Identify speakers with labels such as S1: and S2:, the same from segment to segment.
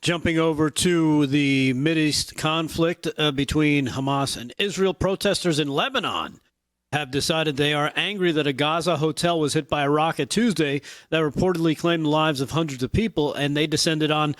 S1: Jumping over to the Mideast conflict between Hamas and Israel, protesters in Lebanon have decided they are angry that a Gaza hotel was hit by a rocket Tuesday that reportedly claimed the lives of hundreds of people, and they descended on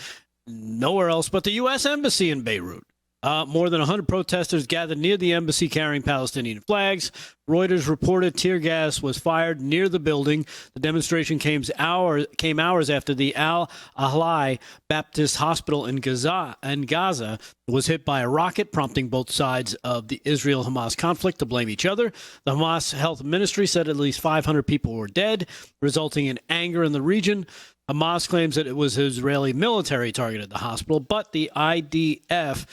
S1: nowhere else but the U.S. Embassy in Beirut. More than 100 protesters gathered near the embassy carrying Palestinian flags. Reuters reported tear gas was fired near the building. The demonstration came hours after the Al-Ahlai Baptist Hospital in Gaza was hit by a rocket, prompting both sides of the Israel-Hamas conflict to blame each other. The Hamas Health Ministry said at least 500 people were dead, resulting in anger in the region. Hamas claims that it was Israeli military targeted the hospital, but the IDF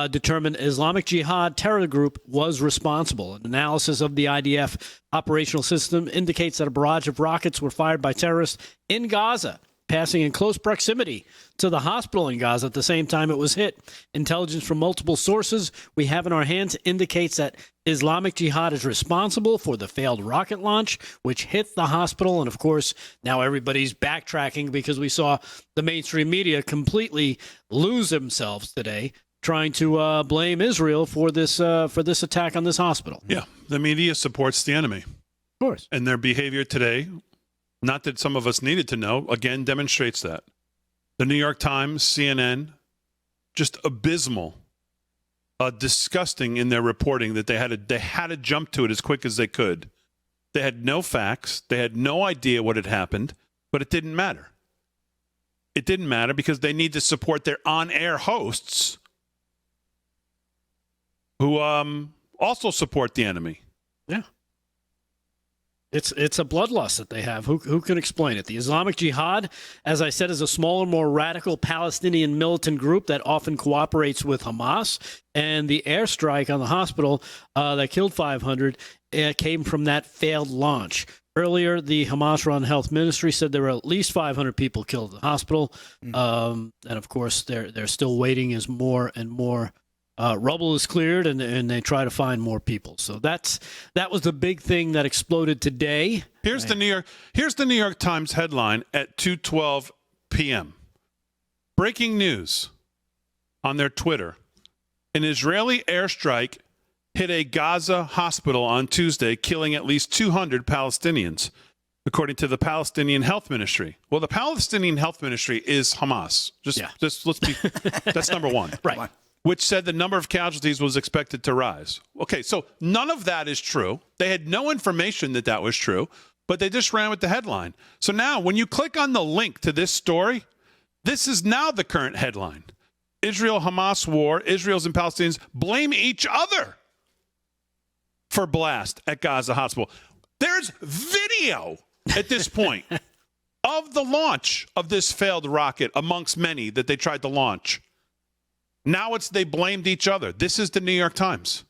S1: determined Islamic Jihad terror group was responsible. An analysis of the IDF operational system indicates that a barrage of rockets were fired by terrorists in Gaza, passing in close proximity to the hospital in Gaza at the same time it was hit. Intelligence from multiple sources we have in our hands indicates that Islamic Jihad is responsible for the failed rocket launch, which hit the hospital. And, of course, now everybody's backtracking because we saw the mainstream media completely lose themselves today, trying to blame Israel for this attack on this hospital.
S2: Yeah, the media supports the enemy.
S1: Of course.
S2: And their behavior today, not that some of us needed to know, again, demonstrates that. The New York Times, CNN, just abysmal, disgusting in their reporting that they had to jump to it as quick as they could. They had no facts. They had no idea what had happened, but it didn't matter. It didn't matter because they need to support their on-air hosts who also support the enemy.
S1: Yeah. It's a bloodlust that they have. Who can explain it? The Islamic Jihad, as I said, is a smaller, more radical Palestinian militant group that often cooperates with Hamas. And the airstrike on the hospital that killed 500 came from that failed launch. Earlier, the Hamas-run health ministry said there were at least 500 people killed at the hospital. And, of course, they're still waiting as more and more rubble is cleared, and they try to find more people. So that was the big thing that exploded today.
S2: Here's the New York Times headline at 2:12 p.m. Breaking news on their Twitter: an Israeli airstrike hit a Gaza hospital on Tuesday, killing at least 200 Palestinians, according to the Palestinian Health Ministry. Well, the Palestinian Health Ministry is Hamas. Just let's be. That's number one,
S1: right?
S2: Which said the number of casualties was expected to rise. Okay, so none of that is true. They had no information that was true, but they just ran with the headline. So now when you click on the link to this story, this is now the current headline. Israel-Hamas war, Israelis and Palestinians blame each other for blast at Gaza hospital. There's video at this point of the launch of this failed rocket amongst many that they tried to launch. Now they blamed each other. This is the New York Times.